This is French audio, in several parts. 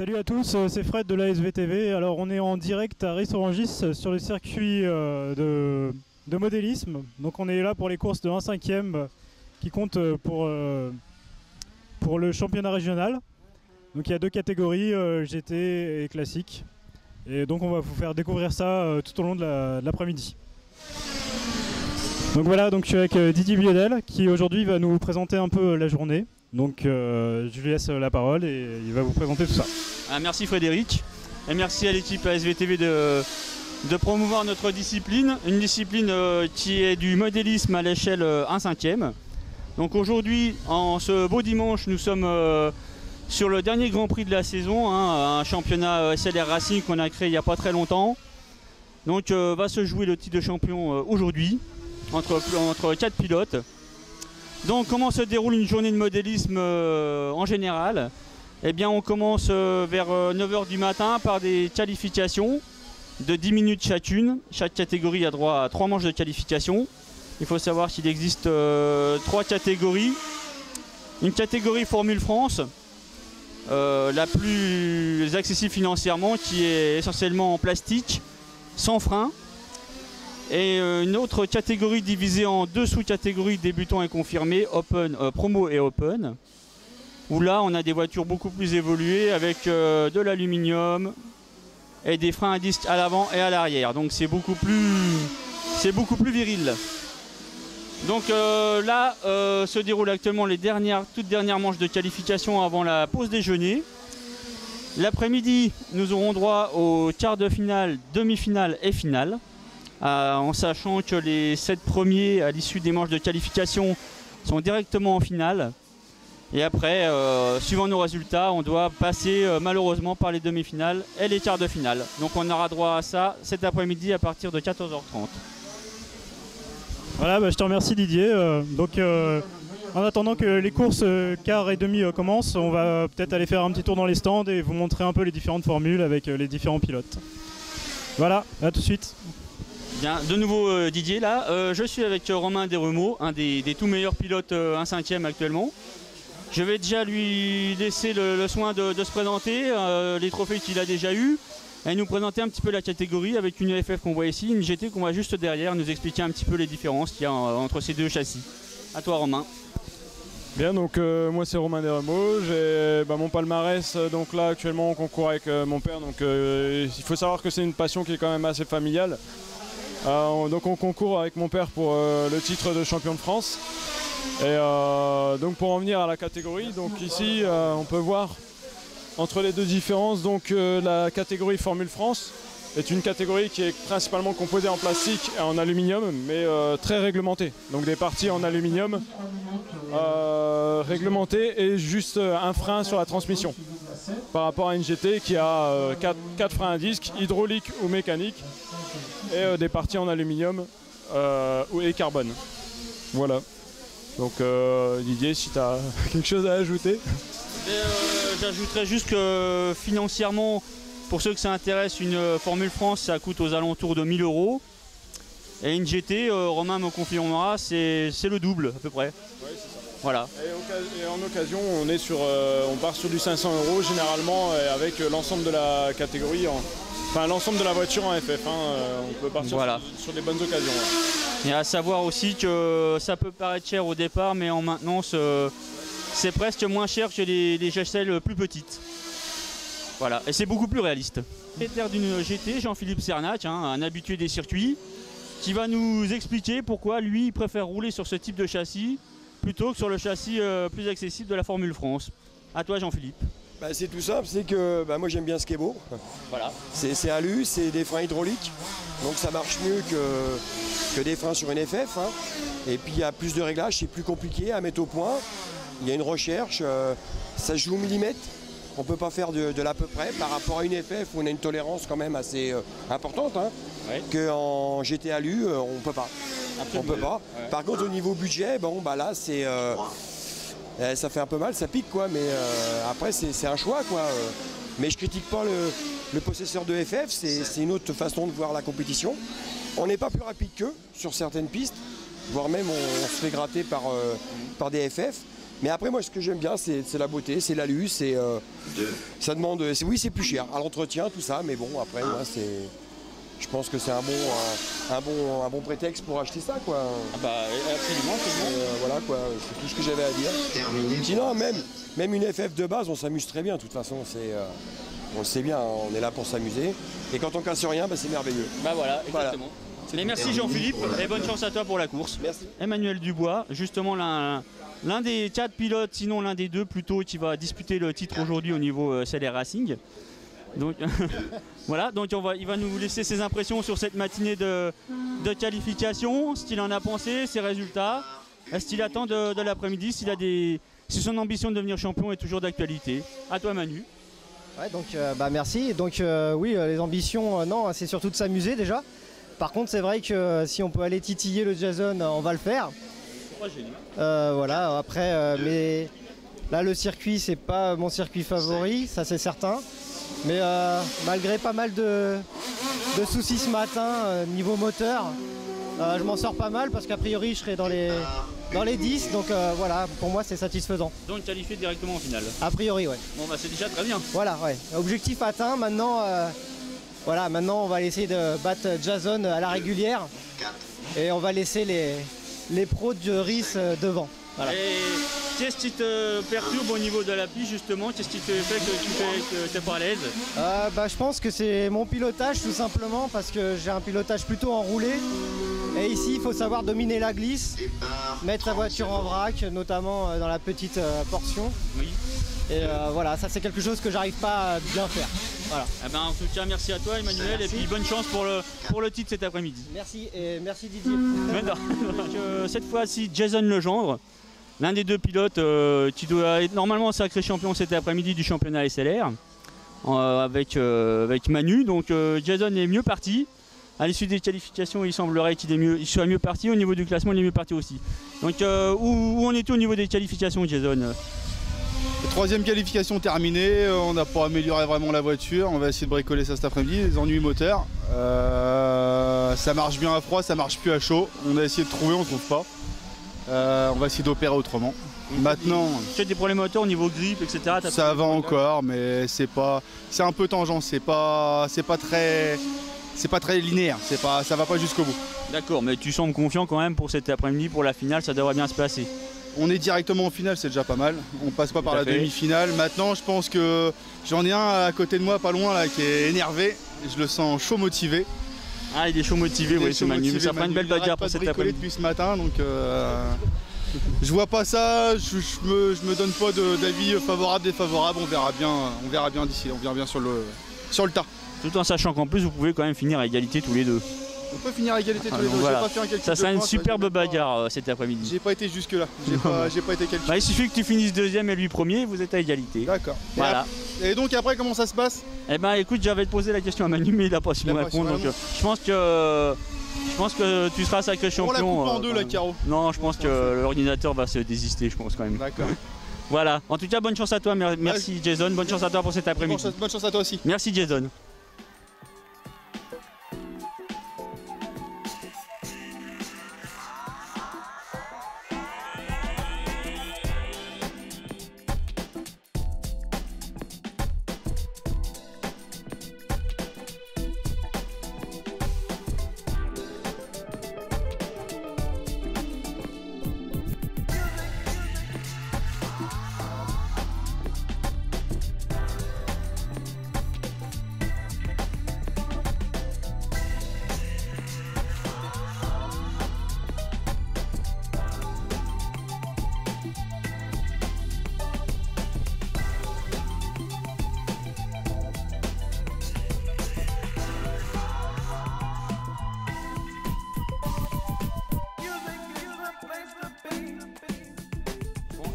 Salut à tous, c'est Fred de la SVTV. Alors on est en direct à Ris-Orangis sur le circuit de modélisme. Donc on est là pour les courses de 1/5e qui comptent pour le championnat régional. Donc il y a deux catégories, GT et classique. Et donc on va vous faire découvrir ça tout au long de l'après-midi. Donc voilà, donc je suis avec Didier Biodel qui aujourd'hui va nous présenter un peu la journée. Donc je lui laisse la parole et il va vous présenter tout ça. Merci Frédéric et merci à l'équipe SVTV de promouvoir notre discipline, une discipline qui est du modélisme à l'échelle 1/5e. Donc aujourd'hui, en ce beau dimanche, nous sommes sur le dernier Grand Prix de la saison, un championnat SLR Racing qu'on a créé il n'y a pas très longtemps. Donc va se jouer le titre de champion aujourd'hui entre 4 pilotes. Donc comment se déroule une journée de modélisme en général? Eh bien on commence vers 9 h du matin par des qualifications de 10 minutes chacune. Chaque catégorie a droit à 3 manches de qualification. Il faut savoir qu'il existe 3 catégories. Une catégorie Formule France, la plus accessible financièrement, qui est essentiellement en plastique, sans frein. Et une autre catégorie divisée en 2 sous-catégories débutants et confirmés, Open, Promo et Open, où là on a des voitures beaucoup plus évoluées avec de l'aluminium et des freins à disque à l'avant et à l'arrière. Donc c'est beaucoup plus viril. Donc là se déroulent actuellement les toutes dernières manches de qualification avant la pause déjeuner. L'après-midi, nous aurons droit aux quarts de finale, demi-finale et finale. En sachant que les 7 premiers à l'issue des manches de qualification sont directement en finale. Et après, suivant nos résultats, on doit passer malheureusement par les demi-finales et les quarts de finale. Donc on aura droit à ça cet après-midi à partir de 14 h 30. Voilà, je te remercie Didier. En attendant que les courses quarts et demi commencent, on va peut-être aller faire un petit tour dans les stands et vous montrer un peu les différentes formules avec les différents pilotes. Voilà, à tout de suite. Bien, de nouveau Didier là, je suis avec Romain Desremeaux, un des tout meilleurs pilotes 1/5e actuellement. Je vais déjà lui laisser le soin de se présenter, les trophées qu'il a déjà eu, et nous présenter un petit peu la catégorie avec une FF qu'on voit ici, une GT qu'on voit juste derrière, nous expliquer un petit peu les différences qu'il y a entre ces deux châssis. À toi Romain. Bien, donc moi c'est Romain Desremeaux, j'ai mon palmarès, donc là actuellement on concourt avec mon père, donc il faut savoir que c'est une passion qui est quand même assez familiale. Donc on concourt avec mon père pour le titre de champion de France. Et donc pour en venir à la catégorie, donc ici on peut voir entre les deux différences, donc la catégorie Formule France est une catégorie qui est principalement composée en plastique et en aluminium, mais très réglementée. Donc des parties en aluminium réglementées et juste un frein sur la transmission. Par rapport à une GT qui a 4 freins à disque, hydraulique ou mécanique, et des parties en aluminium et carbone. Voilà. Donc Didier, si tu as quelque chose à ajouter. J'ajouterais juste que financièrement, pour ceux que ça intéresse, une Formule France, ça coûte aux alentours de 1000 €. Et une GT, Romain me confirmera, c'est le double à peu près. Ouais, c'est ça. Voilà. Et en occasion, on part sur du 500 € généralement, avec l'ensemble de la catégorie, enfin l'ensemble de la voiture en FF. On peut partir sur des bonnes occasions. Ouais. Et à savoir aussi que ça peut paraître cher au départ, mais en maintenance, c'est presque moins cher que les GSL plus petites. Voilà, et c'est beaucoup plus réaliste. Propriétaire d'une GT, Jean-Philippe Cernac, un habitué des circuits, qui va nous expliquer pourquoi lui il préfère rouler sur ce type de châssis plutôt que sur le châssis plus accessible de la Formule France. À toi Jean-Philippe. C'est tout simple, c'est que moi j'aime bien ce qui est beau. Voilà. C'est alu, c'est des freins hydrauliques, donc ça marche mieux que des freins sur une FF. Et puis il y a plus de réglages, c'est plus compliqué à mettre au point. Il y a une recherche, ça se joue au millimètre. On ne peut pas faire de l'à peu près par rapport à une FF où on a une tolérance quand même assez importante. Ouais. Qu'en GT Alu, on ne peut pas. On peut pas. Ouais. Par contre au niveau budget, là c'est... ça fait un peu mal, ça pique quoi, mais après c'est un choix quoi. Mais je critique pas le possesseur de FF, c'est une autre façon de voir la compétition. On n'est pas plus rapide qu'eux sur certaines pistes, voire même on se fait gratter par des FF. Mais après, moi, ce que j'aime bien, c'est la beauté, c'est l'alu, ça demande... Oui, c'est plus cher, à l'entretien, tout ça, mais bon, après, moi, je pense que c'est un bon prétexte pour acheter ça, quoi. Ah bah, absolument, c'est bon. Voilà, quoi, c'est tout ce que j'avais à dire. Sinon, même une FF de base, on s'amuse très bien, de toute façon, on le sait bien, on est là pour s'amuser. Et quand on casse rien, bah, c'est merveilleux. Bah voilà, exactement. Voilà. Et merci Jean-Philippe, et bonne chance à toi pour la course. Merci. Emmanuel Dubois, justement l'un des 4 pilotes, sinon l'un des 2 plutôt, qui va disputer le titre aujourd'hui au niveau CLR Racing. Donc voilà, donc il va nous laisser ses impressions sur cette matinée de qualification, ce qu'il en a pensé, ses résultats, ce qu'il attend de l'après-midi, si son ambition de devenir champion est toujours d'actualité. À toi Manu. Ouais, donc merci. Donc oui, les ambitions, non, c'est surtout de s'amuser déjà. Par contre, c'est vrai que si on peut aller titiller le Jason, on va le faire. Voilà, après, mais là le circuit, c'est pas mon circuit favori, ça c'est certain. Mais malgré pas mal de soucis ce matin niveau moteur, je m'en sors pas mal parce qu'a priori je serai dans les 10, donc voilà, pour moi c'est satisfaisant. Donc qualifié directement en finale. A priori, ouais. Bon bah c'est déjà très bien. Voilà, ouais. Objectif atteint, maintenant, maintenant on va essayer de battre Jason à la régulière et on va laisser les pros de RIS devant. Voilà. Et qu'est-ce qui te perturbe au niveau de la piste justement? Qu'est-ce qui te fait que tu n'es pas à l'aise? Je pense que c'est mon pilotage tout simplement parce que j'ai un pilotage plutôt enroulé. Et ici il faut savoir dominer la glisse, mettre sa voiture en vrac, notamment dans la petite portion. Oui. Et voilà, ça c'est quelque chose que j'arrive pas à bien faire. Voilà. Eh ben, en tout cas, merci à toi Emmanuel, merci. Et puis bonne chance pour le titre cet après-midi. Merci et merci Didier. Donc, cette fois-ci, Jason Legendre, l'un des 2 pilotes qui doit être normalement sacré champion cet après-midi du championnat SLR, avec Manu. Donc Jason est mieux parti. À l'issue des qualifications, il semblerait qu'il soit mieux parti. Au niveau du classement, il est mieux parti aussi. Donc où on est au niveau des qualifications, Jason? 3e qualification terminée, on n'a pas amélioré vraiment la voiture, on va essayer de bricoler ça cet après-midi, les ennuis moteurs. Ça marche bien à froid, ça marche plus à chaud, on a essayé de trouver, on ne trouve pas. On va essayer d'opérer autrement. Maintenant, tu as des problèmes moteurs au niveau grip, etc. Ça va encore, mais c'est un peu tangent, c'est pas très linéaire, ça va pas jusqu'au bout. D'accord, mais tu sembles confiant quand même pour cet après-midi, pour la finale, ça devrait bien se passer. On est directement en finale, c'est déjà pas mal. On passe pas par la demi-finale. Maintenant, je pense que j'en ai un à côté de moi, pas loin, là, qui est énervé. Je le sens chaud motivé. Ah, il est chaud motivé, oui, c'est Manu. Ça fera une belle bagarre pour cet après-midi. Depuis ce matin, donc je vois pas ça. Je me donne pas d'avis favorable, défavorable. On verra bien d'ici. On verra bien sur le tas. Tout en sachant qu'en plus, vous pouvez quand même finir à égalité tous les 2. On peut finir à égalité tous les 2. Voilà. Ça sera une superbe bagarre cet après-midi. J'ai pas été jusque là. J'ai pas été qualifié. Bah, il suffit que tu finisses 2e et lui 1er, vous êtes à égalité. D'accord. Voilà. Et donc après, comment ça se passe? Eh ben écoute, j'avais posé la question à Manu, mais il a pas su me répondre. Donc, je pense que tu seras sacré champion. On la coupe en 2 la Caro. Non, je pense que l'ordinateur va se désister, je pense quand même. D'accord. Voilà. En tout cas, bonne chance à toi. Merci Jason. Bonne chance à toi pour cet après-midi. Bonne chance à toi aussi. Merci Jason.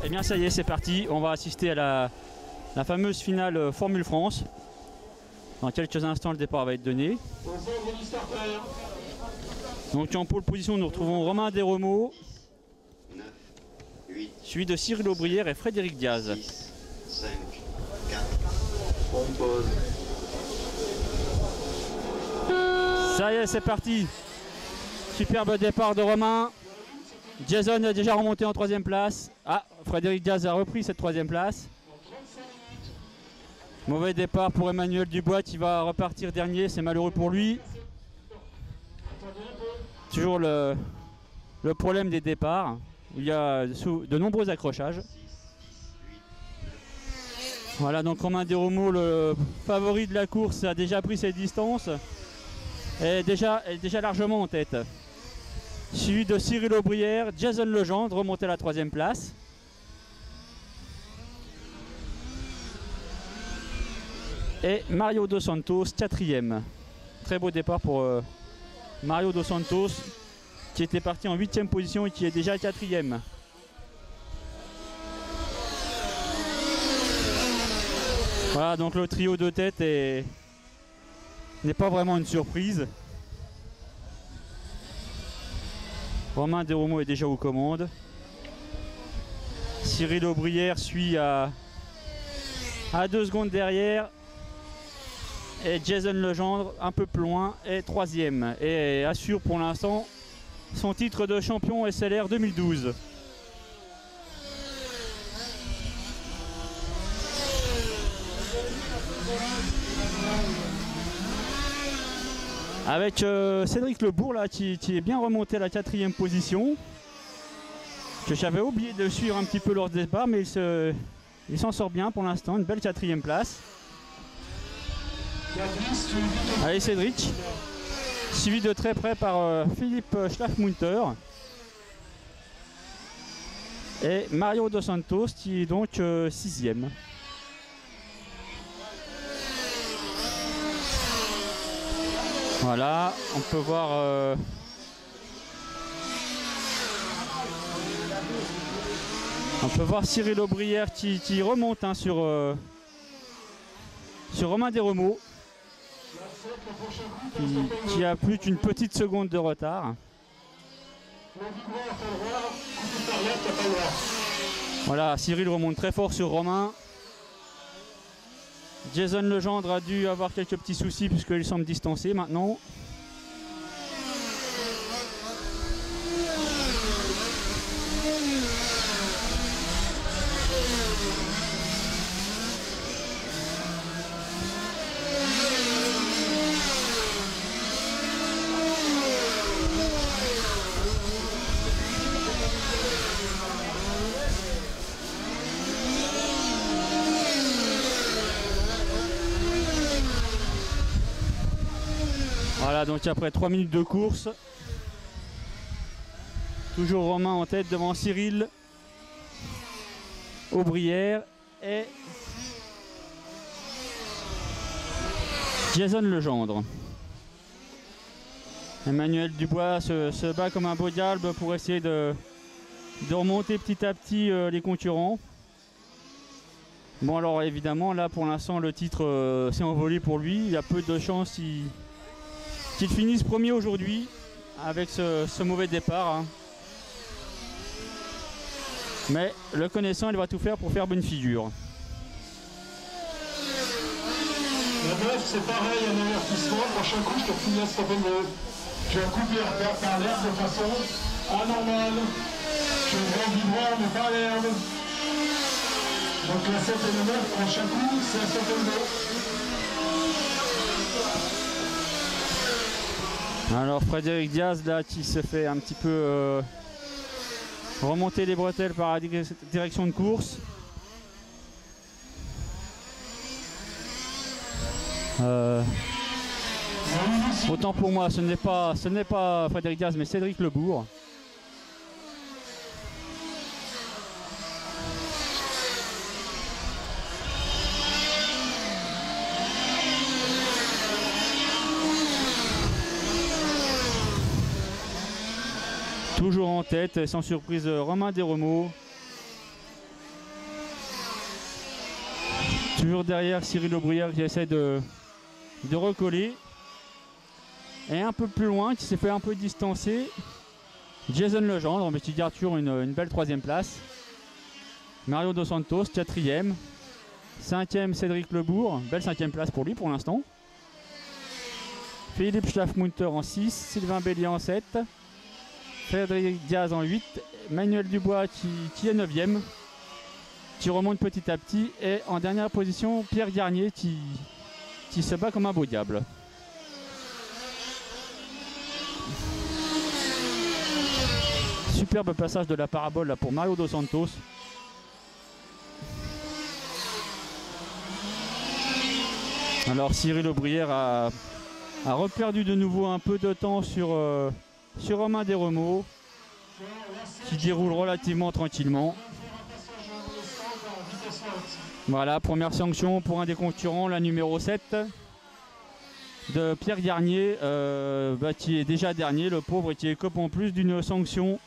Eh bien ça y est, c'est parti, on va assister à la fameuse finale Formule France. Dans quelques instants, le départ va être donné. Donc en pole position, nous retrouvons Romain Desremaux, suivi de Cyril Aubrière et Frédéric Diaz. 5, 4, on pose. Ça y est, c'est parti. Superbe départ de Romain. Jason a déjà remonté en 3e place. Ah, Frédéric Diaz a repris cette 3e place. Mauvais départ pour Emmanuel Dubois qui va repartir dernier, c'est malheureux pour lui. Toujours le problème des départs, où il y a de nombreux accrochages. Voilà, donc Romain Desromaux, le favori de la course, a déjà pris ses distances. Et est déjà largement en tête. Suivi de Cyril Aubrière, Jason Legendre remonté à la 3e place. Et Mario Dos Santos 4e. Très beau départ pour Mario Dos Santos qui était parti en 8e position et qui est déjà 4e. Voilà, donc le trio de tête n'est pas vraiment une surprise. Romain Desromaux est déjà aux commandes. Cyril Aubrière suit à 2 secondes derrière. Et Jason Legendre un peu plus loin est 3e et assure pour l'instant son titre de champion SLR 2012. Avec Cédric Lebourg là, qui est bien remonté à la 4e position. Que j'avais oublié de suivre un petit peu lors du départ, mais il s'en sort bien pour l'instant, une belle 4e place. Allez Cédric, suivi de très près par Philippe Schlafmunter et Mario Dos Santos qui est donc 6e. Voilà, on peut voir Cyril Aubrière qui remonte hein, sur Romain Desromaux qui a plus qu'une petite seconde de retard. Voilà, Cyril remonte très fort sur Romain. Jason Legendre a dû avoir quelques petits soucis puisqu'il semble distancé maintenant. Voilà, donc après 3 minutes de course, toujours Romain en tête devant Cyril Aubrière et Jason Legendre. Emmanuel Dubois se bat comme un beau diable pour essayer de remonter petit à petit les concurrents. Bon alors évidemment là pour l'instant le titre s'est envolé pour lui, il y a peu de chances qu'il finisse premier aujourd'hui avec ce mauvais départ. Hein. Mais le connaissant, il va tout faire pour faire bonne figure. La 9, c'est pareil, un avertissement. Prochain coup, je te fous à stopper le. Je vais couper par l'herbe de façon anormale. Je vais du droit, mais pas l'herbe. Donc la 7 et le 9, prochain coup, c'est à stopper le. Alors Frédéric Diaz là qui se fait un petit peu remonter les bretelles par la direction de course. Autant pour moi ce n'est pas Frédéric Diaz mais Cédric Lebourg. Toujours en tête, sans surprise, Romain Desromaux. Toujours derrière Cyril Aubrière qui essaie de recoller. Et un peu plus loin, qui s'est fait un peu distancer, Jason Legendre, mais qui garde toujours une belle 3e place. Mario Dos Santos, 4e. 5e Cédric Lebourg, belle 5e place pour lui pour l'instant. Philippe Schlafmunter en 6, Sylvain Bélier en 7. Frédéric Diaz en 8, Manuel Dubois qui est 9e, qui remonte petit à petit, et en dernière position Pierre Garnier qui se bat comme un beau diable. Superbe passage de la parabole là pour Mario Dos Santos. Alors Cyril Aubrière a reperdu de nouveau un peu de temps sur Romain Desremaux, qui déroule relativement tranquillement. Voilà, première sanction pour un des concurrents, la numéro 7 de Pierre Garnier, qui est déjà dernier, le pauvre, et qui écope en plus d'une sanction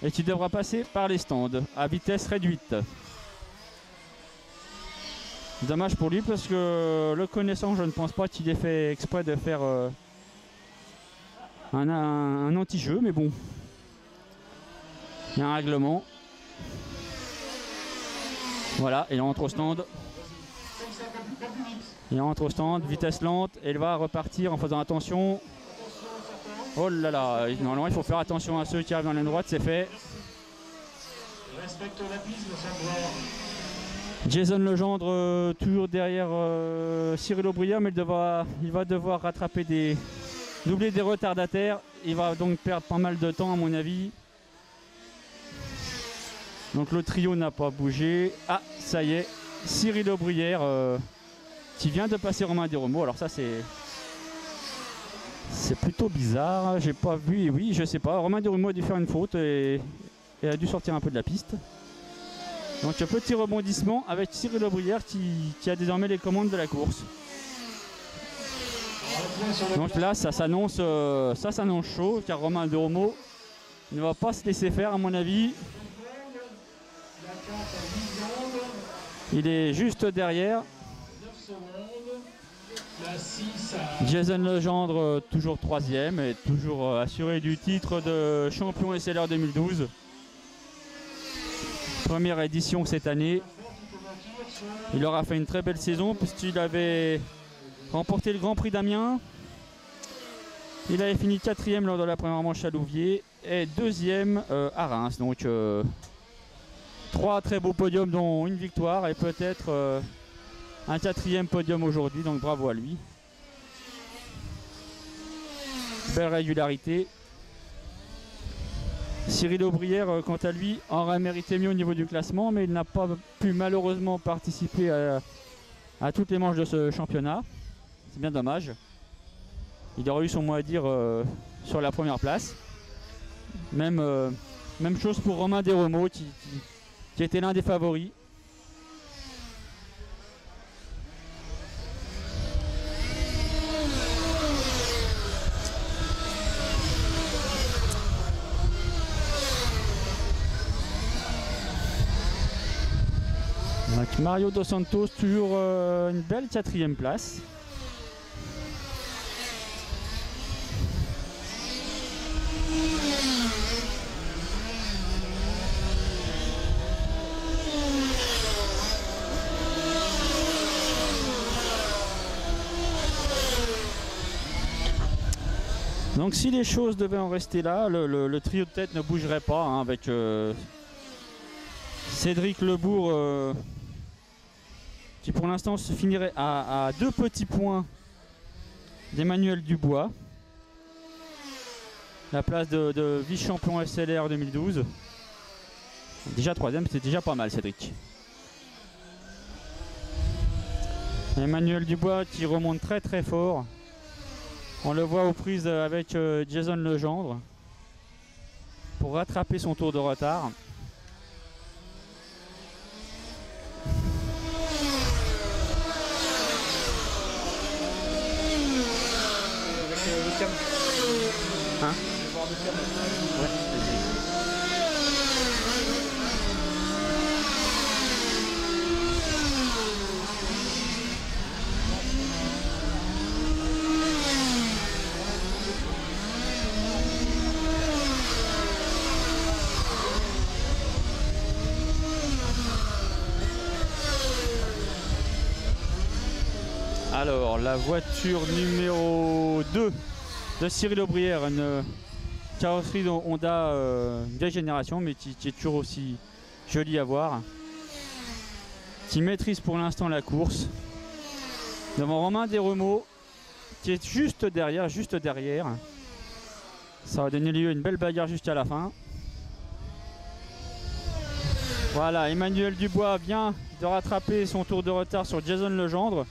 et qui devra passer par les stands à vitesse réduite. Dommage pour lui parce que le connaissant, je ne pense pas qu'il ait fait exprès de faire un anti-jeu, mais bon, il y a un règlement. Voilà, il entre au stand. Il entre au stand, vitesse lente, et il va repartir en faisant attention. Oh là là, normalement il faut faire attention à ceux qui arrivent dans la ligne droite, c'est fait. Respecte la piste, me semble. Jason Legendre toujours derrière Cyril Aubrière, mais il va devoir rattraper doubler des retardataires. Il va donc perdre pas mal de temps à mon avis. Donc le trio n'a pas bougé. Ah, ça y est, Cyril Aubrière qui vient de passer Romain Desremaux. Alors ça c'est plutôt bizarre. J'ai pas vu, et oui, je sais pas. Romain Desremaux a dû faire une faute et a dû sortir un peu de la piste. Donc un petit rebondissement avec Cyril Aubrière qui a désormais les commandes de la course. Donc là ça s'annonce chaud, car Romain Desremaux ne va pas se laisser faire à mon avis. Il est juste derrière. Jason Legendre toujours 3e et toujours assuré du titre de champion SLR 2012. Première édition cette année. Il aura fait une très belle saison puisqu'il avait remporté le Grand Prix d'Amiens. Il avait fini 4e lors de la première manche à Louviers et 2e à Reims. Donc 3 très beaux podiums dont une victoire et peut-être un 4e podium aujourd'hui. Donc bravo à lui. Belle régularité. Cyril Aubrière, quant à lui, aurait mérité mieux au niveau du classement, mais il n'a pas pu malheureusement participer à toutes les manches de ce championnat. C'est bien dommage. Il aurait eu son mot à dire sur la première place. Même chose pour Romain Desremaux qui était l'un des favoris. Donc Mario Dos Santos, toujours une belle 4e place. Donc si les choses devaient en rester là, le trio de tête ne bougerait pas hein, avec Cédric Lebourg qui pour l'instant se finirait à 2 petits points d'Emmanuel Dubois. La place de vice-champion SLR 2012. Déjà 3e, c'est déjà pas mal Cédric. Emmanuel Dubois qui remonte très très fort. On le voit aux prises avec Jason Legendre pour rattraper son tour de retard. Hein? Ouais, Alors, la voiture numéro 2 de Cyril Aubrière, une carrosserie de Honda vieille génération, mais qui est toujours aussi jolie à voir. Qui maîtrise pour l'instant la course. Devant Romain Desremaux, qui est juste derrière. Ça va donner lieu à une belle bagarre jusqu'à la fin. Voilà, Emmanuel Dubois vient de rattraper son tour de retard sur Jason Legendre.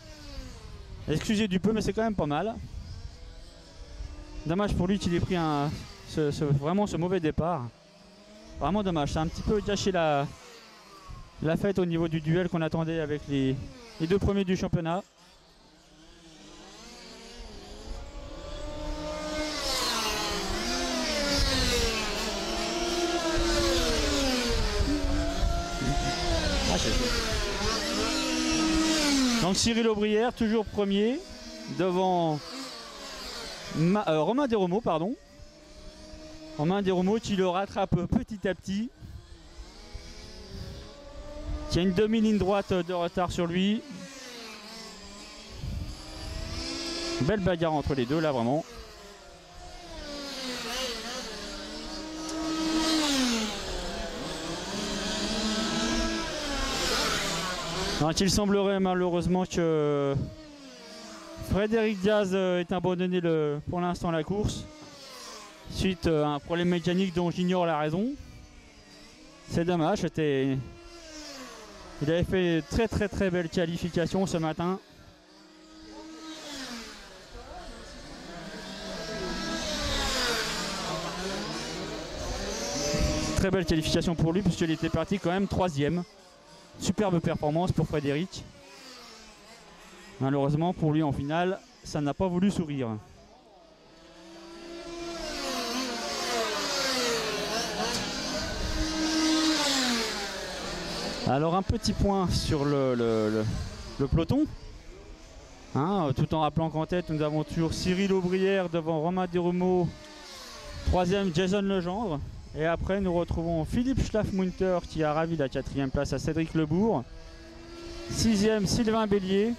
Excusez du peu, mais c'est quand même pas mal. Dommage pour lui qu'il ait pris vraiment ce mauvais départ. Vraiment dommage, ça a un petit peu gâché la fête au niveau du duel qu'on attendait avec les deux premiers du championnat. Donc Cyril Aubrière toujours premier devant Romain Desremaux, pardon. Romain Desremaux qui le rattrape petit à petit. Qui a une demi-ligne droite de retard sur lui. Belle bagarre entre les deux là vraiment. Donc il semblerait malheureusement que Frédéric Diaz ait abandonné pour l'instant la course suite à un problème mécanique dont j'ignore la raison. C'est dommage, il avait fait très belle qualification ce matin. Très belle qualification pour lui puisqu'il était parti quand même 3e. Superbe performance pour Frédéric. Malheureusement pour lui en finale, ça n'a pas voulu sourire. Alors un petit point sur le peloton. Tout en rappelant qu'en tête nous avons toujours Cyril Aubrière devant Romain Desremaux. 3e Jason Legendre. Et après nous retrouvons Philippe Schlafmunter qui a ravi la 4e place à Cédric Lebourg. 6e Sylvain Bélier.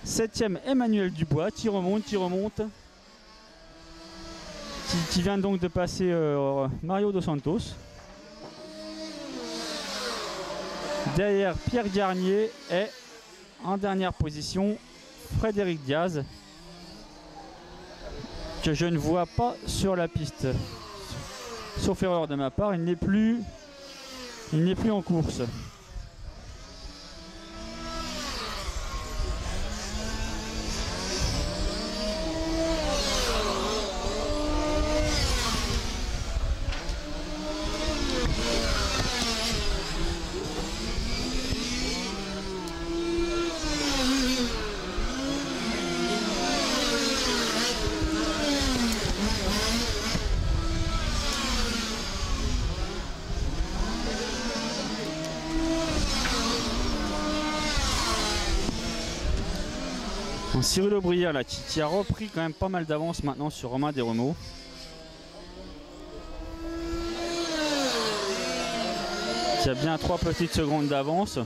7e Emmanuel Dubois qui remonte. Qui vient donc de passer Mario Dos Santos. Derrière Pierre Garnier et en dernière position Frédéric Diaz que je ne vois pas sur la piste. Sauf erreur de ma part, il n'est plus en course. Cyril Aubrière là, qui a repris quand même pas mal d'avance maintenant sur Romain Desremaux. Qui a bien 3 petites secondes d'avance.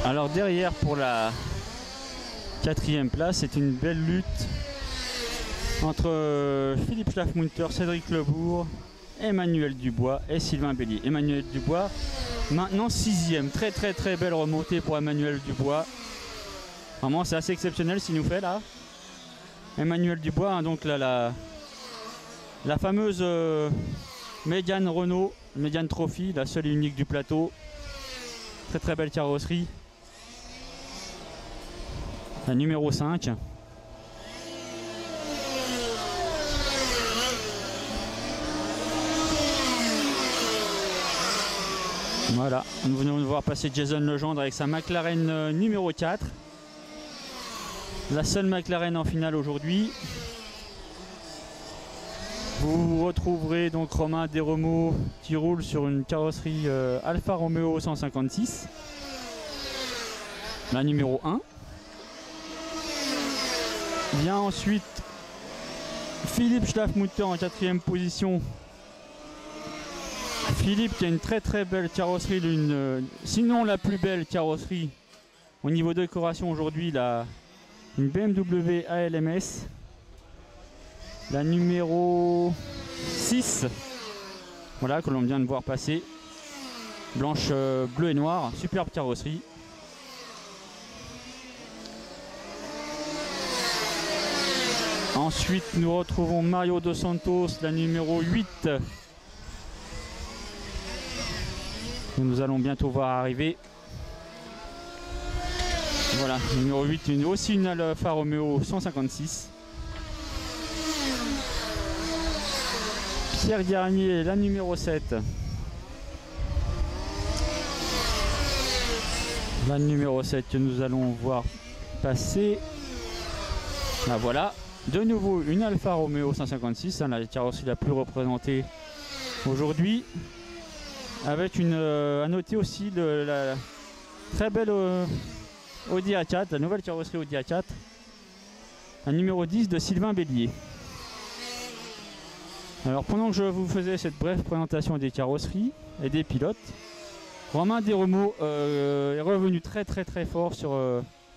Alors derrière pour la 4e place, c'est une belle lutte entre Philippe Schlafmunter, Cédric Lebourg, Emmanuel Dubois et Sylvain Bélier. Emmanuel Dubois maintenant 6e. Très belle remontée pour Emmanuel Dubois. Vraiment c'est assez exceptionnel ce qu'il nous fait là. Emmanuel Dubois, donc là, la fameuse Mégane Renault, Mégane Trophy, la seule et unique du plateau. Très belle carrosserie. La numéro 5. Voilà, nous venons de voir passer Jason Legendre avec sa McLaren numéro 4. La seule McLaren en finale aujourd'hui. Vous retrouverez donc Romain Desremaux qui roule sur une carrosserie Alfa Romeo 156. La numéro 1. Vient ensuite Philippe Schlafmunter en 4e position. Philippe qui a une très belle carrosserie, sinon la plus belle carrosserie Au niveau de décoration aujourd'hui, une BMW ALMS, la numéro 6, voilà, que l'on vient de voir passer, blanche, bleu et noir, superbe carrosserie. Ensuite, nous retrouvons Mario Dos Santos, la numéro 8. Que nous allons bientôt voir arriver. Voilà, numéro 8, aussi une Alfa Romeo 156. Pierre Garnier, la numéro 7. La numéro 7 que nous allons voir passer. Ah, voilà. De nouveau une Alfa Romeo 156, hein, la carrosserie la plus représentée aujourd'hui, avec à noter aussi la très belle Audi A4, la nouvelle carrosserie Audi A4, la numéro 10 de Sylvain Bélier. Alors pendant que je vous faisais cette brève présentation des carrosseries et des pilotes, Romain Desremaux est revenu très fort sur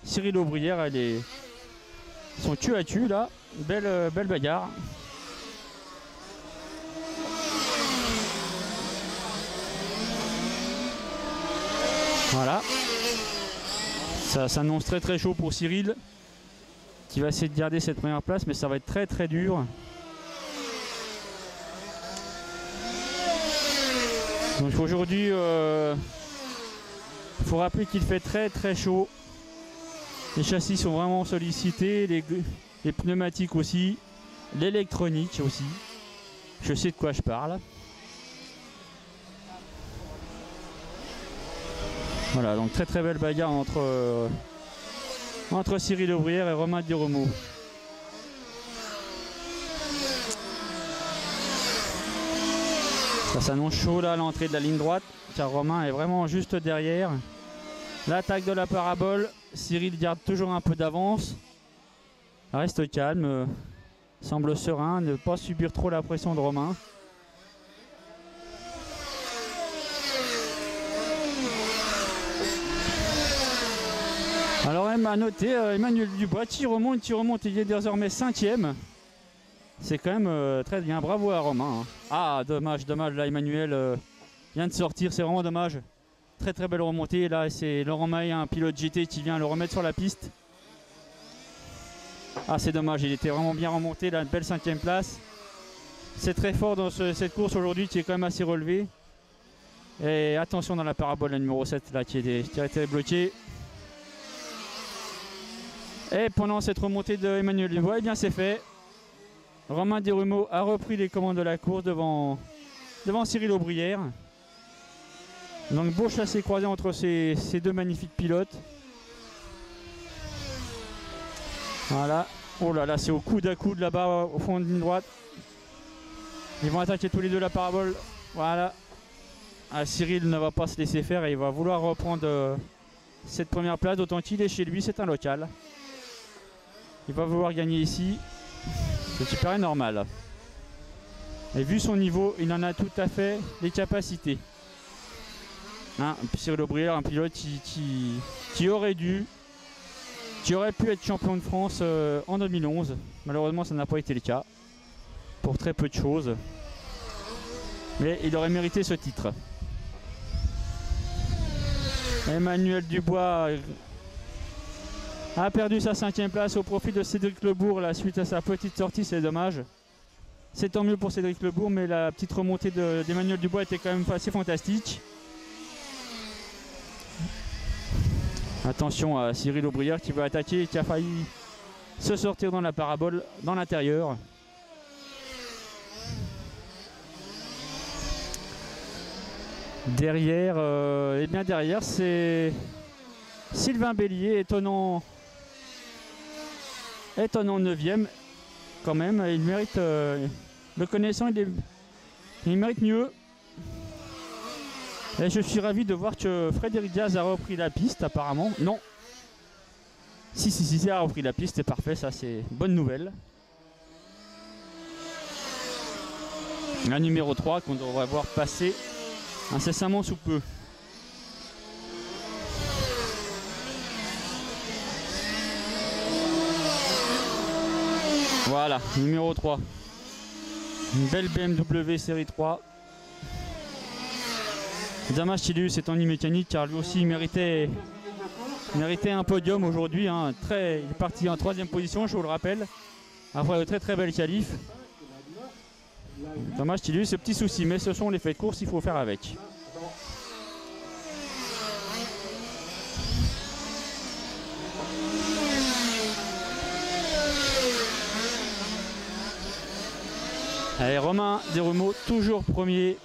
Cyril Aubrière. Elle est son tu à tu là, belle bagarre. Voilà. Ça s'annonce très chaud pour Cyril, qui va essayer de garder cette première place, mais ça va être très dur. Donc aujourd'hui, il faut rappeler qu'il fait très chaud. Les châssis sont vraiment sollicités, les pneumatiques aussi, l'électronique aussi. Je sais de quoi je parle. Voilà, donc très belle bagarre entre Cyril Aubrière et Romain Desremaux. Ça s'annonce chaud là à l'entrée de la ligne droite, car Romain est vraiment juste derrière. L'attaque de la parabole, Cyril garde toujours un peu d'avance. Reste calme, semble serein, ne pas subir trop la pression de Romain. Alors à noter, Emmanuel Dubois qui remonte, il est désormais 5ème. C'est quand même très bien, bravo à Romain. Hein. Ah dommage là Emmanuel vient de sortir, c'est vraiment dommage. Très belle remontée, là c'est Laurent Maille, un pilote GT qui vient le remettre sur la piste. Ah c'est dommage, il était vraiment bien remonté, là une belle 5ème place. C'est très fort dans cette course aujourd'hui qui est quand même assez relevée. Et attention dans la parabole, la numéro 7 là qui a été bloquée. Et pendant cette remontée de Emmanuel Dubois, eh bien c'est fait. Romain Desremaux a repris les commandes de la course devant Cyril Aubrière. Donc beau chassé croisé entre ces deux magnifiques pilotes. Voilà. Oh là là, c'est au coude à coude là-bas au fond de ligne droite. Ils vont attaquer tous les deux la parabole. Voilà. Ah, Cyril ne va pas se laisser faire et il va vouloir reprendre cette première place, d'autant qu'il est chez lui, c'est un local. Il va vouloir gagner ici. Ce qui paraît normal. Et vu son niveau, il en a tout à fait les capacités. Hein, Cyril Aubrière, un pilote qui aurait pu être champion de France en 2011. Malheureusement, ça n'a pas été le cas. Pour très peu de choses. Mais il aurait mérité ce titre. Emmanuel Dubois a perdu sa 5ème place au profit de Cédric Lebourg là, suite à sa petite sortie, c'est dommage. C'est tant mieux pour Cédric Lebourg, mais la petite remontée d'Emmanuel Dubois était quand même assez fantastique. Attention à Cyril Aubrière qui va attaquer et qui a failli se sortir dans la parabole, dans l'intérieur. Derrière, et bien derrière c'est Sylvain Bélier, étonnant 9ème quand même. Il mérite, le connaissant, il mérite mieux. Et je suis ravi de voir que Frédéric Diaz a repris la piste apparemment. Non. Si, a repris la piste, c'est parfait, ça c'est bonne nouvelle. La numéro 3 qu'on devrait voir passer incessamment sous peu. Voilà, numéro 3. Une belle BMW série 3. Damas Stylus est en mécanique car lui aussi il méritait un podium aujourd'hui. Hein. Il est parti en 3e position, je vous le rappelle. Après de très belle qualif. Damas Stylus, ce petit souci, mais ce sont les faits de course, il faut faire avec. Allez, Romain Desrumeaux, toujours premier.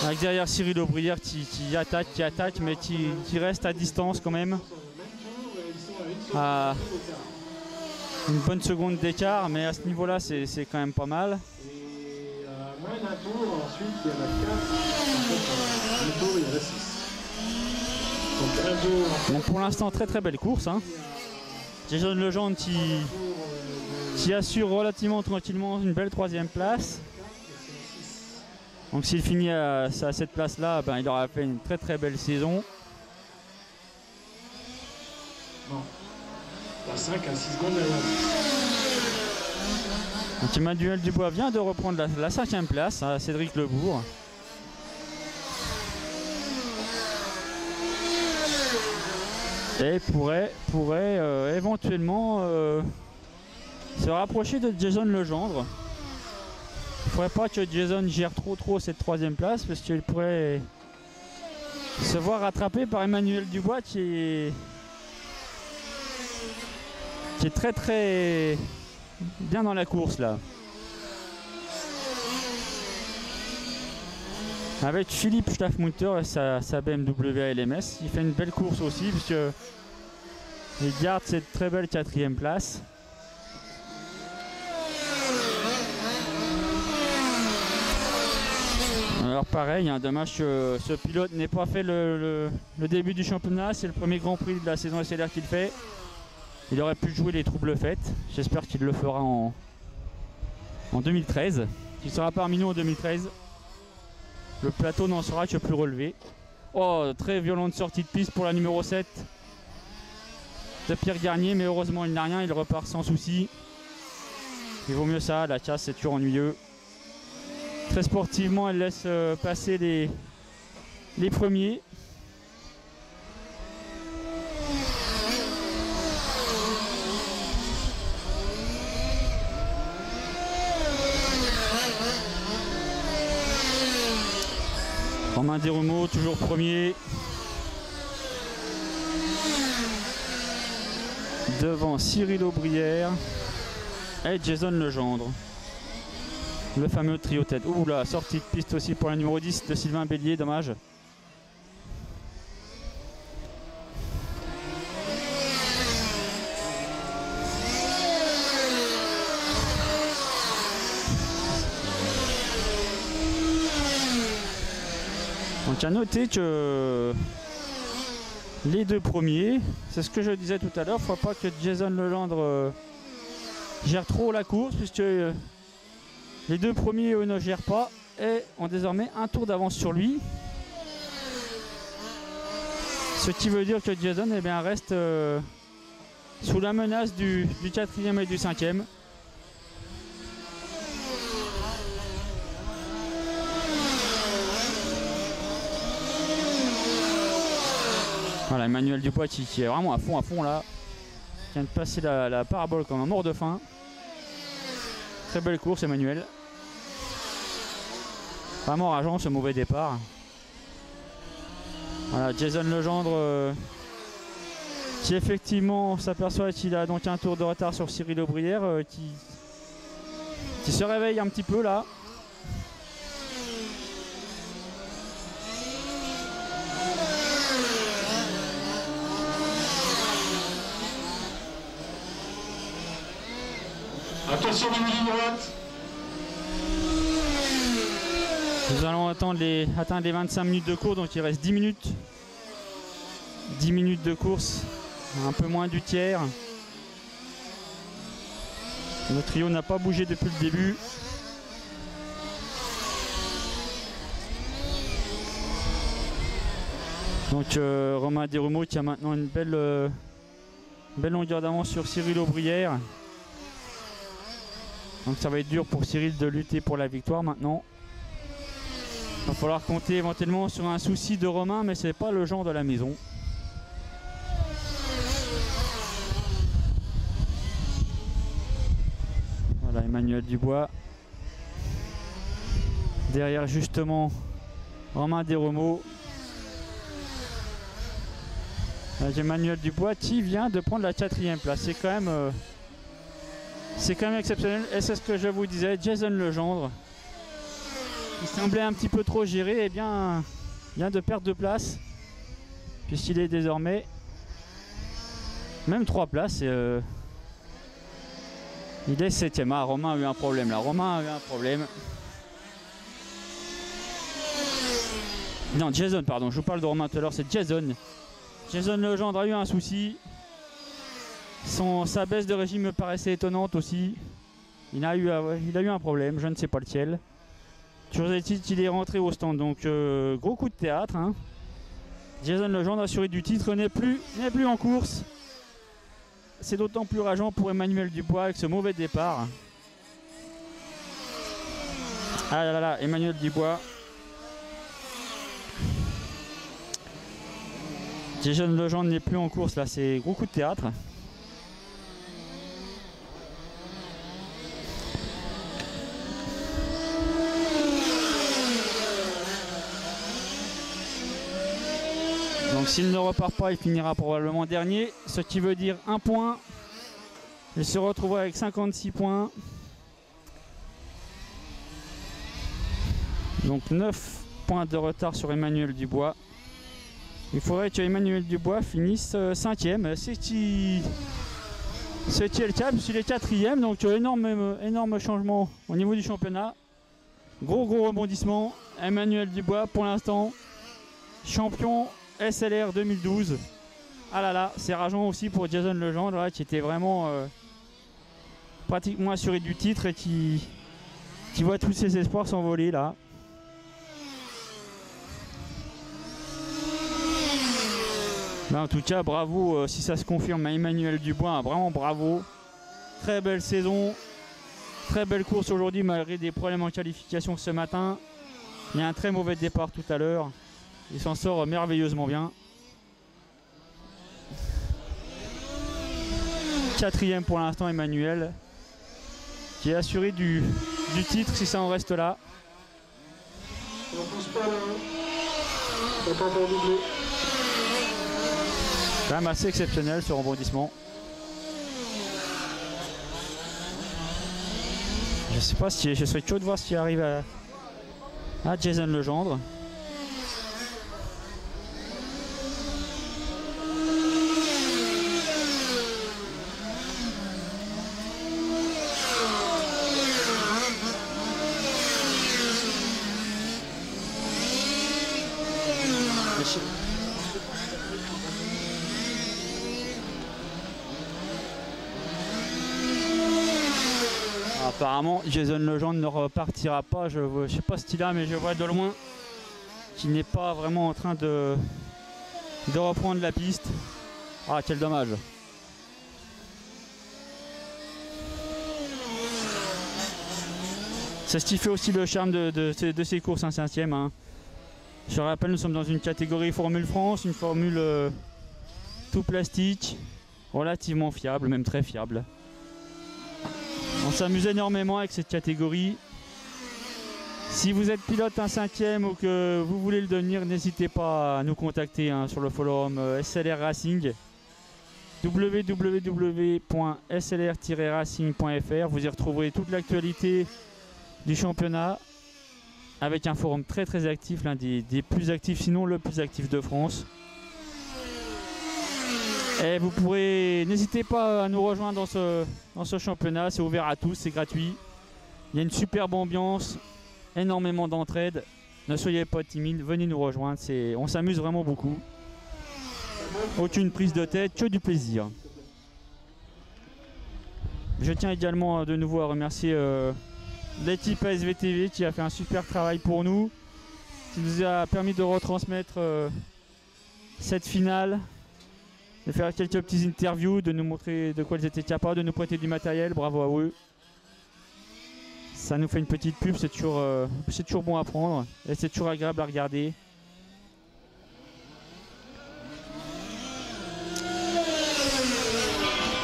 Avec derrière Cyril Aubrière qui attaque, mais qui reste à distance quand même. À une bonne seconde d'écart, mais à ce niveau-là, c'est quand même pas mal. Et à moins d'un tour, ensuite, il y en a 4. Un tour, il y en a 6. Donc un tour. Donc pour l'instant, très belle course. Hein. Jason Legendre qui assure relativement tranquillement une belle 3e place. Donc s'il finit à cette place-là, ben, il aura fait une très belle saison. Bon. La 5 à 6 secondes derrière. Donc Emmanuel Dubois vient de reprendre la 5e place à Cédric Lebourg. Et pourrait éventuellement se rapprocher de Jason Legendre. Il ne faudrait pas que Jason gère trop cette 3e place parce qu'il pourrait se voir rattrapé par Emmanuel Dubois qui est très bien dans la course là. Avec Philippe Staffmutter et sa BMW LMS, il fait une belle course aussi puisque il garde cette très belle 4e place. Alors pareil, hein, dommage que ce pilote n'ait pas fait le début du championnat, c'est le premier Grand Prix de la saison SLR qu'il fait. Il aurait pu jouer les troubles fêtes, j'espère qu'il le fera en 2013. Il sera parmi nous en 2013. Le plateau n'en sera que plus relevé. Oh, très violente sortie de piste pour la numéro 7 de Pierre Garnier, mais heureusement il n'a rien, il repart sans souci. Il vaut mieux ça, la casse c'est toujours ennuyeux. Très sportivement, elle laisse passer les premiers. Romain Desrumeaux, toujours premier. Devant Cyril Aubrière et Jason Legendre. Le fameux trio tête. Ouh là, sortie de piste aussi pour la numéro 10 de Sylvain Bélier, dommage. Donc à noter que les deux premiers, c'est ce que je disais tout à l'heure, il ne faut pas que Jason Legendre gère trop la course puisque les deux premiers eux ne gèrent pas et ont désormais un tour d'avance sur lui. Ce qui veut dire que Jason eh bien, reste sous la menace du 4e et du 5e. Voilà, Emmanuel Dubois qui est vraiment à fond là. Qui vient de passer la parabole comme un mort de faim. Très belle course Emmanuel. Vraiment rageant ce mauvais départ. Voilà, Jason Legendre qui effectivement s'aperçoit qu'il a donc un tour de retard sur Cyril Aubrière qui se réveille un petit peu là. Attention les lignes droites. Nous allons atteindre les 25 minutes de course, donc il reste 10 minutes. 10 minutes de course, un peu moins du tiers. Le trio n'a pas bougé depuis le début. Donc Romain Desrumeaux qui a maintenant une belle longueur d'avance sur Cyril Aubrière. Donc ça va être dur pour Cyril de lutter pour la victoire maintenant. Il va falloir compter éventuellement sur un souci de Romain, mais c'est pas le genre de la maison. Voilà, Emmanuel Dubois. Derrière justement Romain Desremaux. Emmanuel Dubois qui vient de prendre la 4e place. C'est quand même exceptionnel. Et c'est ce que je vous disais, Jason Legendre, il semblait un petit peu trop géré, et bien vient de perdre 2 places, puisqu'il est désormais même 3 places. Il est 7e. Ah, Romain a eu un problème là. Romain a eu un problème. Non, Jason, pardon. Je vous parle de Romain tout à l'heure, c'est Jason. Jason Legendre a eu un souci. Sa baisse de régime me paraissait étonnante aussi. Il a eu un problème, je ne sais pas lequel. Toujours est-il qu'il est rentré au stand, donc gros coup de théâtre. Hein. Jason Legendre, assuré du titre, n'est plus en course. C'est d'autant plus rageant pour Emmanuel Dubois avec ce mauvais départ. Ah là là, Emmanuel Dubois. Jason Legendre n'est plus en course là, c'est gros coup de théâtre. Donc s'il ne repart pas, il finira probablement dernier, ce qui veut dire 1 point. Il se retrouvera avec 56 points. Donc 9 points de retard sur Emmanuel Dubois. Il faudrait que Emmanuel Dubois finisse 5e. C'est qui est le cas, puisqu'il est 4e. Donc énorme changement au niveau du championnat. Gros rebondissement. Emmanuel Dubois pour l'instant champion SLR 2012. Ah là là, c'est rageant aussi pour Jason Legendre là, qui était vraiment pratiquement assuré du titre et qui voit tous ses espoirs s'envoler là. Mais en tout cas, bravo si ça se confirme à Emmanuel Dubois, vraiment bravo. Très belle saison, très belle course aujourd'hui malgré des problèmes en qualification ce matin. Il y a un très mauvais départ tout à l'heure. Il s'en sort merveilleusement bien. 4e pour l'instant Emmanuel, qui est assuré du titre si ça en reste là. On pousse pas là. On pas encore doubler. Quand même assez exceptionnel ce rebondissement. Je sais pas si je serais curieux de voir ce qui arrive à Jason Legendre. Apparemment, Jason Legendre ne repartira pas. Je sais pas ce qu'il a, mais je vois de loin qu'il n'est pas vraiment en train de reprendre la piste. Ah, quel dommage. C'est ce qui fait aussi le charme de ces courses, un 5e. Hein. Je rappelle, nous sommes dans une catégorie Formule France, une formule tout plastique, relativement fiable, même très fiable. On s'amuse énormément avec cette catégorie. Si vous êtes pilote un 5e ou que vous voulez le devenir, n'hésitez pas à nous contacter hein, sur le forum SLR Racing, www.slr-racing.fr. Vous y retrouverez toute l'actualité du championnat avec un forum très actif, l'un des plus actifs, sinon le plus actif de France. Et vous pourrez, n'hésitez pas à nous rejoindre dans ce championnat, c'est ouvert à tous, c'est gratuit. Il y a une superbe ambiance, énormément d'entraide. Ne soyez pas timides, venez nous rejoindre, on s'amuse vraiment beaucoup. Aucune prise de tête, que du plaisir. Je tiens également de nouveau à remercier l'équipe ASVTV qui a fait un super travail pour nous, qui nous a permis de retransmettre cette finale, de faire quelques petites interviews, de nous montrer de quoi ils étaient capables, de nous prêter du matériel, bravo à eux. Ça nous fait une petite pub, c'est toujours bon à prendre et c'est toujours agréable à regarder.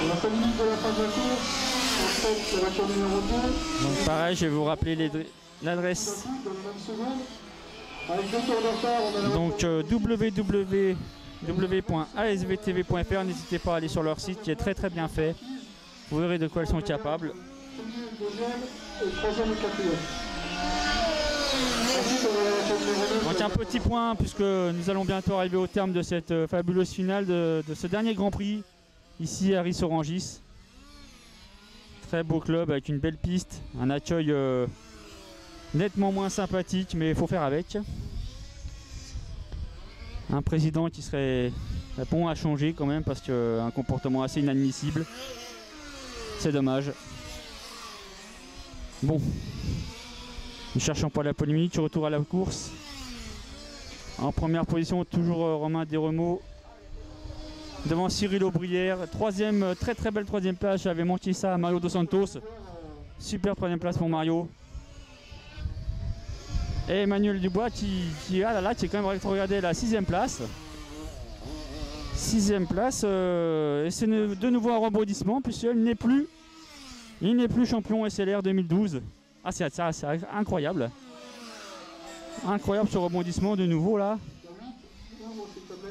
On a 5 minutes de la fin de la course. En fait, la voiture numéro 2. Donc pareil, je vais vous rappeler l'adresse. Dans les mêmes secondes. Avec 2 tours de retard, on a la Donc www.asvtv.fr, n'hésitez pas à aller sur leur site qui est très très bien fait. Vous verrez de quoi elles sont capables. deuxième, et troisième et quatrième. Ensuite, on a la voiture numéro 2. Donc un petit point puisque nous allons bientôt arriver au terme de cette fabuleuse finale de ce dernier Grand Prix ici à Ris-Orangis. Très beau club avec une belle piste, un accueil nettement moins sympathique mais il faut faire avec. Un président qui serait bon à changer quand même parce qu'un comportement assez inadmissible. C'est dommage. Bon, ne cherchons pas la polémique, retour à la course. En première position, toujours Romain Desremaux. Devant Cyril Aubrière. Troisième, très très belle troisième place. J'avais manqué ça à Mario Dos Santos. Super troisième place pour Mario. Et Emmanuel Dubois qui est quand même rétrogradé à la 6ème place. 6ème place. Et c'est de nouveau un rebondissement puisqu'il n'est plus champion SLR 2012. Ah, c'est incroyable. Incroyable ce rebondissement de nouveau là.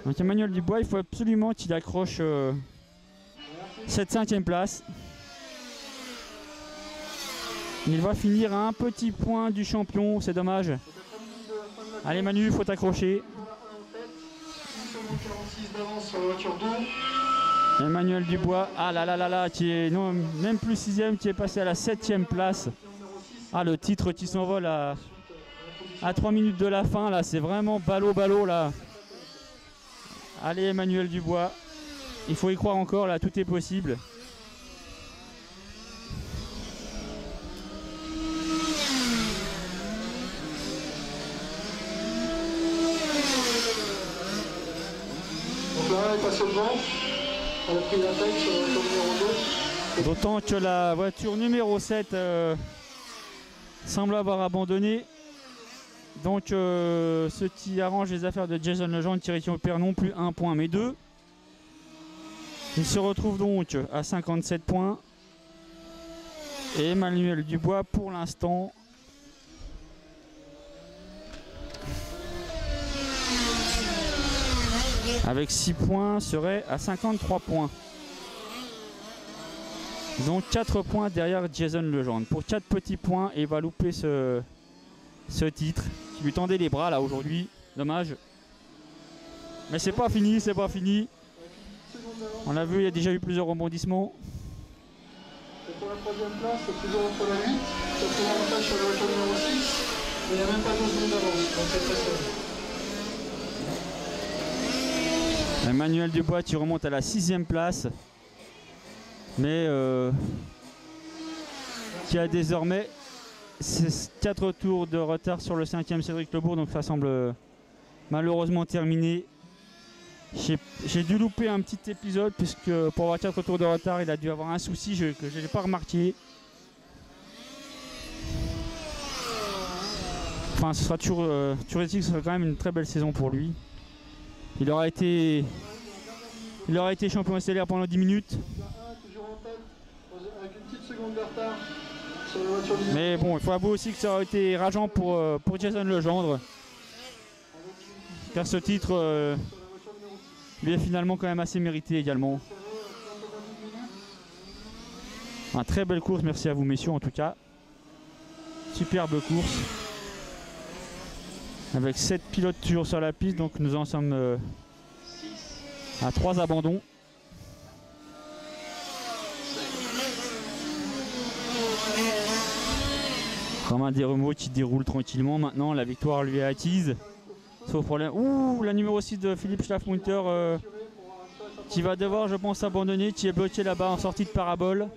Donc Emmanuel Dubois, il faut absolument qu'il accroche cette 5ème place. Il va finir à un petit point du champion, c'est dommage. Allez Manu, il faut t'accrocher. Emmanuel Dubois, ah là là là là, qui est non, même plus 6ème, qui est passé à la 7ème place. Ah, le titre qui s'envole à 3 minutes de la fin, là, c'est vraiment ballot là. Allez Emmanuel Dubois, il faut y croire encore, là, tout est possible. Donc là, elle est passée devant. Elle a pris la tête sur la voiture numéro 2. D'autant que la voiture numéro 7 semble avoir abandonné. Donc ce qui arrange les affaires de Jason Legendre qui récupère non plus 1 point mais 2. Il se retrouve donc à 57 points. Et Emmanuel Dubois pour l'instant avec 6 points serait à 53 points. Donc 4 points derrière Jason Legendre. Pour 4 petits points, et il va louper ce titre qui lui tendait les bras là aujourd'hui. Dommage. Mais c'est pas fini, c'est pas fini. On l'a vu, il y a déjà eu plusieurs rebondissements. Et pour la 3ème place, c'est toujours entre la 8. Ça fait l'avantage sur la voiture numéro 6. Mais il n'y a même pas 2 secondes d'avance. Donc c'est très serré. Emmanuel Dubois qui remonte à la 6ème place. Mais qui a désormais 4 tours de retard sur le 5ème Cédric Lebourg, donc ça semble malheureusement terminé. J'ai dû louper un petit épisode puisque pour avoir 4 tours de retard il a dû avoir un souci que je n'ai pas remarqué. Enfin ce sera toujours éthique, ce sera quand même une très belle saison pour lui. Il aura été champion SLR pendant 10 minutes. Avec une petite seconde de retard sur la voiture numéro 2. Mais bon, il faut avouer aussi que ça aurait été rageant pour Jason Legendre. Car ce titre lui est finalement quand même assez mérité également. Un très belle course, merci à vous messieurs en tout cas. Superbe course. Avec 7 pilotes toujours sur la piste, donc nous en sommes à 3 abandons. Romain Desremaux qui déroule tranquillement maintenant, la victoire lui est acquise. Sauf problème. Ouh, la numéro 6 de Philippe Schlafmunter qui va devoir, je pense, abandonner, qui est bloqué là-bas en sortie de parabole.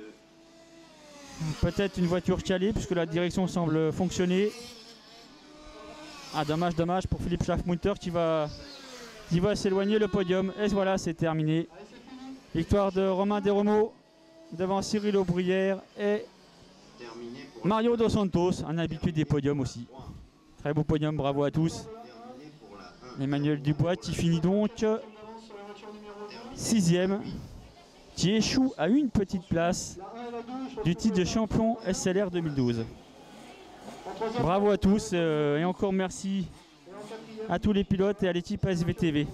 Peut-être une voiture calée puisque la direction semble fonctionner. Ah, dommage pour Philippe Schlafmunter qui va s'éloigner le podium. Et voilà, c'est terminé. Victoire de Romain Desremaux devant Cyril Aubrière et Mario Dos Santos, un habitué des podiums aussi. Très beau podium, bravo à tous. Emmanuel Dubois qui finit donc 6e, qui échoue à une petite place du titre de champion SLR 2012. Bravo à tous et encore merci à tous les pilotes et à l'équipe ASVTV.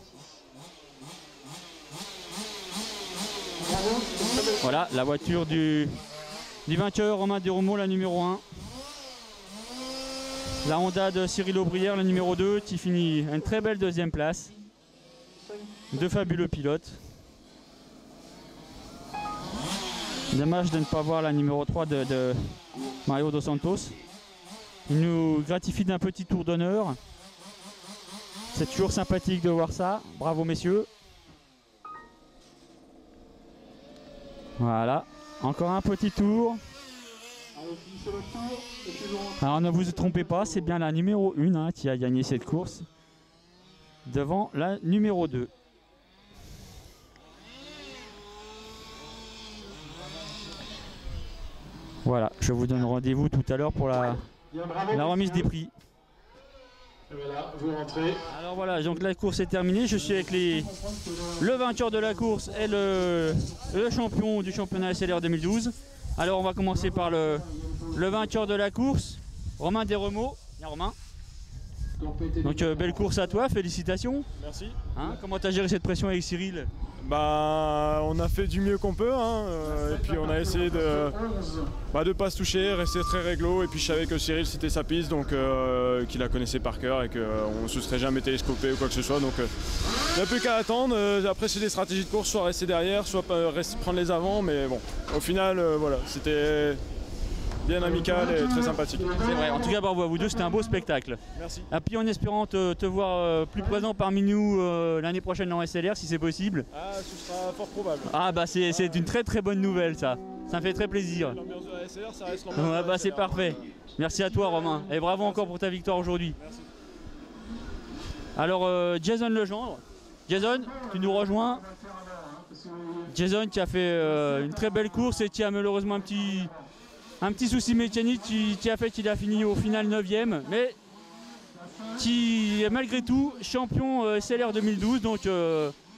Voilà la voiture du vainqueur Romain Desrumaux, la numéro 1. La Honda de Cyril Aubrière, la numéro 2, qui finit une très belle deuxième place. Deux fabuleux pilotes. Dommage de ne pas voir la numéro 3 de Mario Dos Santos. Il nous gratifie d'un petit tour d'honneur. C'est toujours sympathique de voir ça. Bravo messieurs. Voilà, encore un petit tour. Alors ne vous trompez pas, c'est bien la numéro 1 qui a gagné cette course devant la numéro 2. Voilà, je vous donne rendez-vous tout à l'heure pour la remise des prix. Et voilà, vous rentrez. Alors voilà, donc la course est terminée. Je suis avec le vainqueur de la course et le champion du championnat SLR 2012. Alors on va commencer par le vainqueur de la course, Romain Desrumaux. Bien Romain. Donc belle course à toi, félicitations. Merci. Hein, comment tu as géré cette pression avec Cyril? Bah, on a fait du mieux qu'on peut, hein, et puis on a essayé de pas se toucher, rester très réglo, et puis je savais que Cyril c'était sa piste, donc qu'il la connaissait par cœur et qu'on ne se serait jamais télescopé ou quoi que ce soit, donc il n'y a plus qu'à attendre. Après c'est des stratégies de course, soit rester derrière, soit prendre les avants, mais bon, au final voilà, c'était bien amical et très sympathique. C'est vrai, en tout cas bravo à vous deux, c'était un beau spectacle. Merci. Et puis en espérant te voir plus présent parmi nous l'année prochaine en SLR si c'est possible. Ah, ce sera fort probable. Ah bah c'est une très très bonne nouvelle ça. Ça me fait très plaisir. L'ambiance de la SLR, ça reste l'ambiance Ouais, de bah la c'est SLR. parfait. Merci à toi Romain. Et bravo encore pour ta victoire aujourd'hui. Merci. Alors Jason Legendre. Jason, tu nous rejoins. Jason qui a fait une très belle course et qui a malheureusement un petit souci mécanique qui a fait qu'il a fini au final 9e, mais qui est malgré tout champion SLR 2012, donc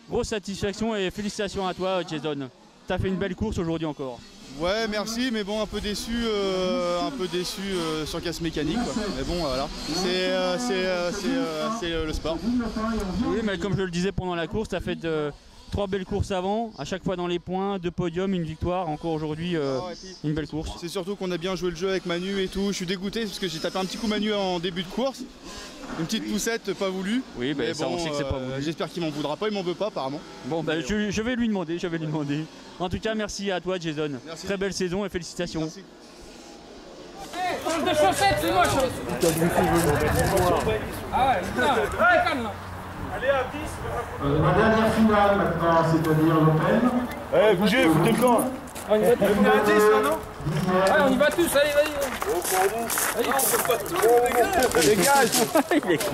grosse satisfaction et félicitations à toi Jason. Tu as fait une belle course aujourd'hui encore. Ouais, merci, mais bon, un peu déçu sur casse mécanique, quoi. Mais bon, voilà, c'est le sport. Oui, mais comme je le disais pendant la course, tu as fait 3 belles courses avant, à chaque fois dans les points, 2 podiums, une victoire, encore aujourd'hui une belle course. C'est surtout qu'on a bien joué le jeu avec Manu et tout. Je suis dégoûté parce que j'ai tapé un petit coup Manu en début de course. Une petite poussette pas voulue. Oui, bah, ça bon, on sait que c'est pas voulu. J'espère qu'il m'en voudra pas, il m'en veut pas apparemment. Bon, bah, je vais lui demander, En tout cas, merci à toi Jason. Merci. Très belle saison et félicitations. Merci. Change de chaussettes, c'est moche. Ah ouais, putain, déconne là. La dernière finale maintenant, c'est-à-dire l'Open. Eh, bougez, foutez le camp. On y va tous, on y va tous, là, non? Ouais, on y va tous, allez, vas-y. Allez, on fait pas tout, dégage. Il est con,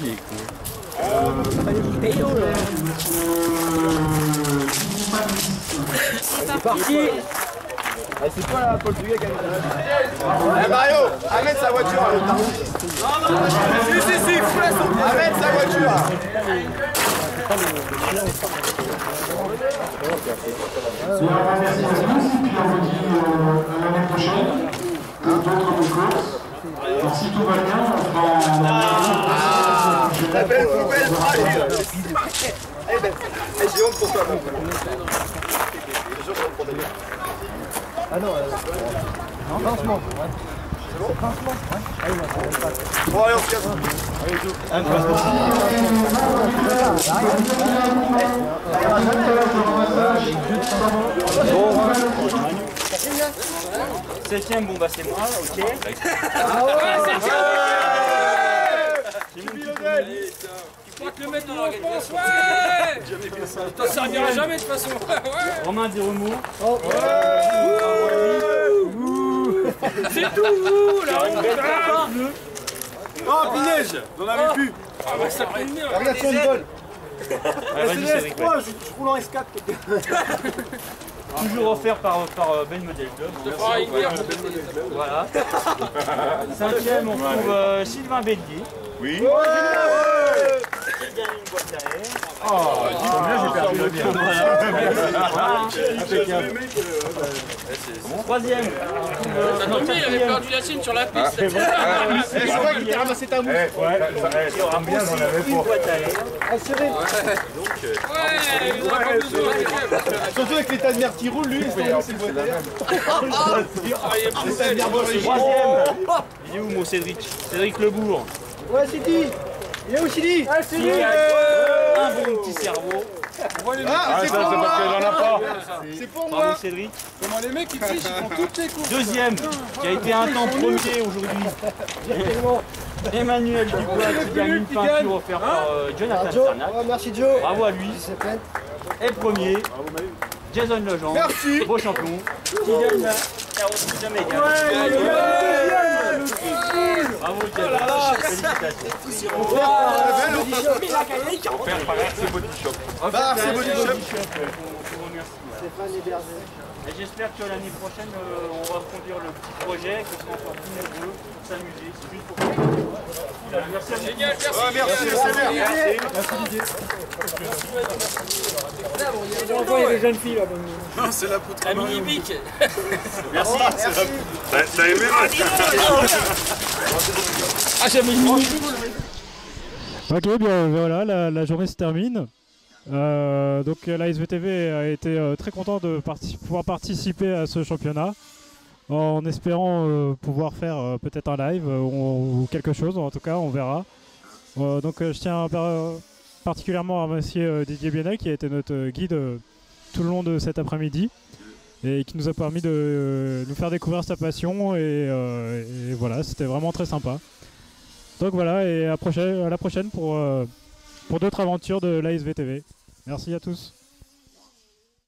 il est con. C'est parti. C'est toi là, Paul Duguay qui a mis. Eh Mario, amène sa voiture. Si, amène sa voiture. Et on remercie tous, puis on vous dit l'année prochaine pour d'autres courses. Alors si tout va bien, on fera La belle poubelle fragile. Eh ben, j'ai honte pour toi. Ah non, lancement. Ouais. C'est bon? Lancement, ouais. Allez, Bon, allez, on se casse. Septième, bon bah c'est moi, ok. Ah ouais, c'est tu crois que le mettre dans l'enfance, ouais. T'en serviras jamais de toute façon. Ouais. Romain Desrumaux. C'est tout vous là. Oh, Pinège, j'en avais plus. Ah bah ça peut venir. Regarde son vol. Vas-y, Cédric, ouais. Je roule en S4. toujours offert par Ben Model Club. Voilà. 5e, on trouve Sylvain Bélier. Oui. Il gagne une boîte à air. Oh, là j'ai perdu le bien. Troisième. Ça tombe bien, il avait perdu la signe sur la piste. C'est vrai qu'il t'a ramassé ta mouche. Ouais, ça tombe bien, on avait pour. Surtout avec l'état de mer qui roule, lui, c'est une boîte à air. Troisième. Il est où mon Cédric? Cédric Lebourg. Ouais, Sidi. Il est où, Sidi? Sidi. Un bon petit cerveau. Ah, c'est pour moi. parce qu'elle en a pas. C'est pour Bravo moi. Cédric. Comment les mecs ils trichent, ils font toutes les courses. Deuxième, qui a été un temps premier aujourd'hui. Emmanuel Dubois qui gagne une peinture offerte par Jonathan Sarnak. Merci Joe. Bravo à lui. Et premier, Jason Legendre, Merci. beau champion, qui gagne la carrosserie de Mégane. Bravo Jason, félicitations. Bah, c'est Body Shop. Et j'espère que l'année prochaine, on va conduire le petit projet, que ce soit encore plus nombreux, pour s'amuser. C'est juste pour merci à vous. Génial, merci. Merci Didier. On voit, il y a des jeunes filles là. C'est la poutre. La mini-bic. Merci. T'as aimé? Ah, j'ai mis une mini. Ok, bien voilà, la journée se termine. Donc la SVTV a été très content de pouvoir participer à ce championnat en espérant pouvoir faire peut-être un live ou quelque chose, en tout cas on verra. Donc je tiens particulièrement à remercier Didier Biennet qui a été notre guide tout le long de cet après-midi et qui nous a permis de nous faire découvrir sa passion et voilà, c'était vraiment très sympa. Donc voilà, et à la prochaine pour d'autres aventures de la SVTV. Merci à tous.